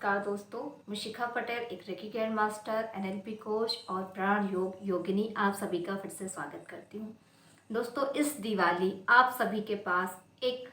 नमस्कार दोस्तों, मैं शिखा पटेल, एक reiki grand master, NLP coach और प्राण योग योगिनी आप सभी का फिर से स्वागत करती हूँ। दोस्तों, इस दिवाली आप सभी के पास एक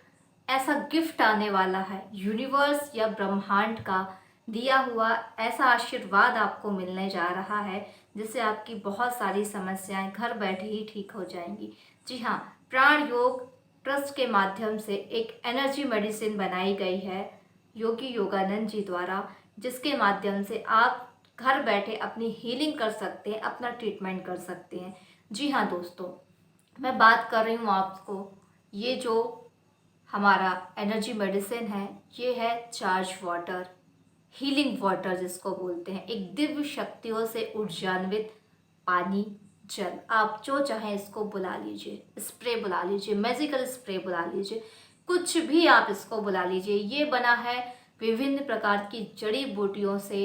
ऐसा गिफ्ट आने वाला है, यूनिवर्स या ब्रह्मांड का दिया हुआ ऐसा आशीर्वाद आपको मिलने जा रहा है जिससे आपकी बहुत सारी समस्याएं घर बैठे ही ठीक हो जाएंगी। जी हाँ, प्राण योग ट्रस्ट के माध्यम से एक एनर्जी मेडिसिन बनाई गई है योगी योगानंद जी द्वारा, जिसके माध्यम से आप घर बैठे अपनी हीलिंग कर सकते हैं, अपना ट्रीटमेंट कर सकते हैं। जी हाँ दोस्तों, मैं बात कर रही हूँ आपको, ये जो हमारा एनर्जी मेडिसिन है ये है चार्ज वाटर, हीलिंग वाटर जिसको बोलते हैं, एक दिव्य शक्तियों से ऊर्जान्वित पानी जल, आप जो चाहें इसको बुला लीजिए, स्प्रे बुला लीजिए, मैजिकल स्प्रे बुला लीजिए, कुछ भी आप इसको बुला लीजिए। ये बना है विभिन्न प्रकार की जड़ी बूटियों से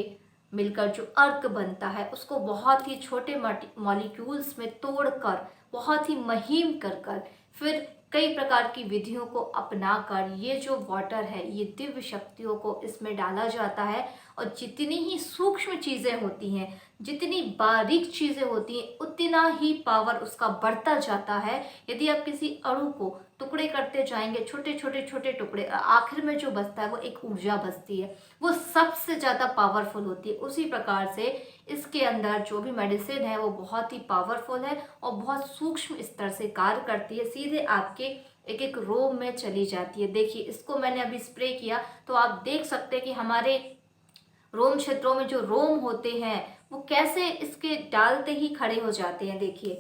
मिलकर, जो अर्क बनता है उसको बहुत ही छोटे मॉलिक्यूल्स में तोड़कर, बहुत ही महीन कर फिर कई प्रकार की विधियों को अपनाकर ये जो वाटर है, ये दिव्य शक्तियों को इसमें डाला जाता है। और जितनी ही सूक्ष्म चीज़ें होती हैं, जितनी बारीक चीज़ें होती हैं, उतना ही पावर उसका बढ़ता जाता है। यदि आप किसी अणु को टुकड़े करते जाएंगे, छोटे छोटे छोटे टुकड़े, आखिर में जो बचता है वो एक ऊर्जा बचती है, वो सबसे ज़्यादा पावरफुल होती है। उसी प्रकार से इसके अंदर जो भी मेडिसिन है वो बहुत ही पावरफुल है और बहुत सूक्ष्म स्तर से कार्य करती है, सीधे आपके एक एक रोम में चली जाती है। देखिए, इसको मैंने अभी स्प्रे किया तो आप देख सकते हैं कि हमारे रोम क्षेत्रों में जो रोम होते हैं वो कैसे इसके डालते ही खड़े हो जाते हैं। देखिए,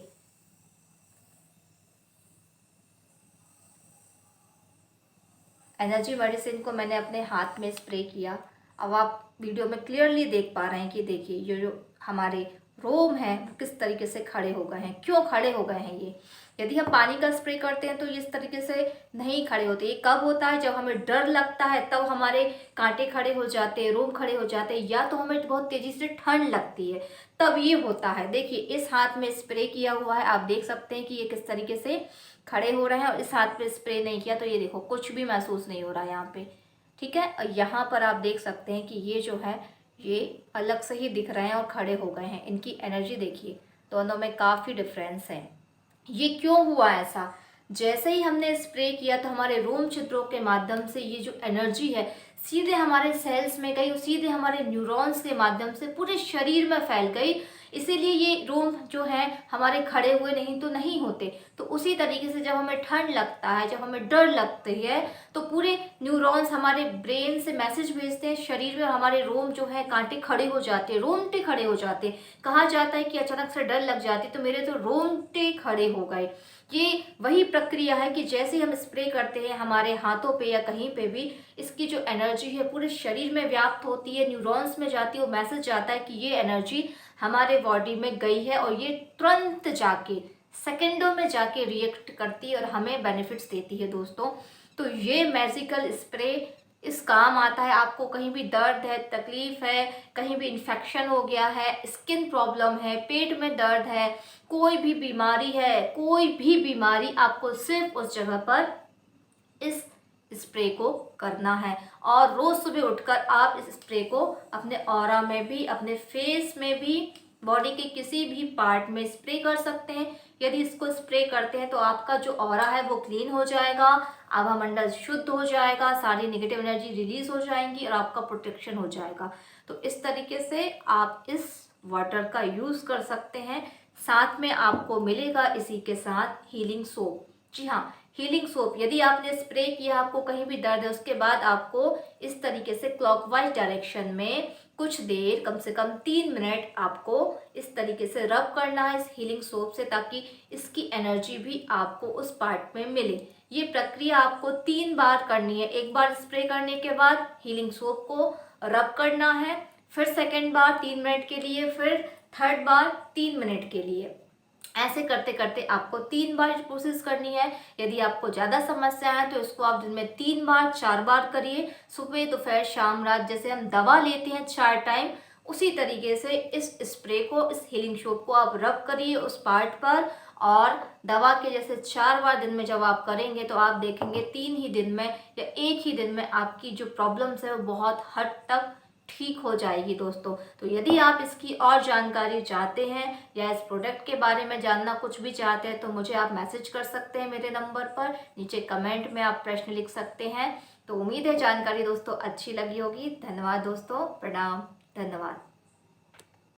एनर्जी मेडिसिन को मैंने अपने हाथ में स्प्रे किया। अब आप वीडियो में क्लियरली देख पा रहे हैं कि देखिए ये जो हमारे रोम हैं वो किस तरीके से खड़े हो गए हैं, क्यों खड़े हो गए हैं ये। यदि हम पानी का स्प्रे करते हैं तो ये इस तरीके से नहीं खड़े होते। ये कब होता है? जब हमें डर लगता है तब हमारे कांटे खड़े हो जाते हैं, रोम खड़े हो जाते हैं, या तो हमें बहुत तेजी से ठंड लगती है तब ये होता है। देखिए, इस हाथ में स्प्रे किया हुआ है, आप देख सकते हैं कि ये किस तरीके से खड़े हो रहे हैं। और इस हाथ पे स्प्रे नहीं किया तो ये देखो कुछ भी महसूस नहीं हो रहा है यहाँ पे। ठीक है, और यहाँ पर आप देख सकते हैं कि ये जो है ये अलग से ही दिख रहे हैं और खड़े हो गए हैं। इनकी एनर्जी देखिए, दोनों में काफ़ी डिफरेंस है। ये क्यों हुआ ऐसा? जैसे ही हमने स्प्रे किया तो हमारे रोम छिद्रों के माध्यम से ये जो एनर्जी है सीधे हमारे सेल्स में गई और सीधे हमारे न्यूरॉन्स के माध्यम से पूरे शरीर में फैल गई। इसीलिए ये रोम जो है हमारे खड़े हुए नहीं तो नहीं होते। तो उसी तरीके से जब हमें ठंड लगता है, जब हमें डर लगती है, तो पूरे न्यूरॉन्स हमारे ब्रेन से मैसेज भेजते हैं शरीर में, हमारे रोम जो है कांटे खड़े हो जाते हैं, रोमटे खड़े हो जाते हैं। कहा जाता है कि अचानक से डर लग जाती तो मेरे तो रोमटे खड़े हो गए। ये वही प्रक्रिया है कि जैसे हम स्प्रे करते हैं हमारे हाथों पे या कहीं पे भी, इसकी जो एनर्जी है पूरे शरीर में व्याप्त होती है, न्यूरॉन्स में जाती है, वो मैसेज जाता है कि ये एनर्जी हमारे बॉडी में गई है और ये तुरंत जाके सेकेंडों में जाके रिएक्ट करती है और हमें बेनिफिट्स देती है दोस्तों। तो ये मैजिकल स्प्रे इस काम आता है। आपको कहीं भी दर्द है, तकलीफ है, कहीं भी इन्फेक्शन हो गया है, स्किन प्रॉब्लम है, पेट में दर्द है, कोई भी बीमारी है, कोई भी बीमारी, आपको सिर्फ उस जगह पर इस स्प्रे को करना है। और रोज सुबह उठकर आप इस स्प्रे को अपने ऑरा में भी, अपने फेस में भी, बॉडी के किसी भी पार्ट में स्प्रे कर सकते हैं। यदि इसको स्प्रे करते हैं तो आपका जो ऑरा है वो क्लीन हो जाएगा, आभा मंडल शुद्ध हो जाएगा, सारी नेगेटिव एनर्जी रिलीज हो जाएंगी और आपका प्रोटेक्शन हो जाएगा। तो इस तरीके से आप इस वाटर का यूज कर सकते हैं। साथ में आपको मिलेगा इसी के साथ हीलिंग सोप। जी हाँ, हीलिंग सोप। यदि आपने स्प्रे किया, आपको कहीं भी दर्द है, उसके बाद आपको इस तरीके से क्लॉकवाइज डायरेक्शन में कुछ देर, कम से कम 3 मिनट आपको इस तरीके से रब करना है इस हीलिंग सोप से, ताकि इसकी एनर्जी भी आपको उस पार्ट में मिले। ये प्रक्रिया आपको 3 बार करनी है। एक बार स्प्रे करने के बाद हीलिंग सोप को रब करना है, फिर सेकेंड बार 3 मिनट के लिए, फिर थर्ड बार 3 मिनट के लिए। ऐसे करते करते आपको 3 बार प्रोसेस करनी है। यदि आपको ज़्यादा समस्या है तो इसको आप दिन में 3 बार 4 बार करिए, सुबह दोपहर शाम रात। जैसे हम दवा लेते हैं 4 टाइम, उसी तरीके से इस स्प्रे को, इस हीलिंग सोप को आप रब करिए उस पार्ट पर। और दवा के जैसे 4 बार दिन में जब आप करेंगे तो आप देखेंगे 3 ही दिन में या 1 ही दिन में आपकी जो प्रॉब्लम्स है वो बहुत हद तक ठीक हो जाएगी दोस्तों। तो यदि आप इसकी और जानकारी चाहते हैं या इस प्रोडक्ट के बारे में जानना कुछ भी चाहते हैं तो मुझे आप मैसेज कर सकते हैं मेरे नंबर पर, नीचे कमेंट में आप प्रश्न लिख सकते हैं। तो उम्मीद है जानकारी दोस्तों अच्छी लगी होगी। धन्यवाद दोस्तों, प्रणाम, धन्यवाद।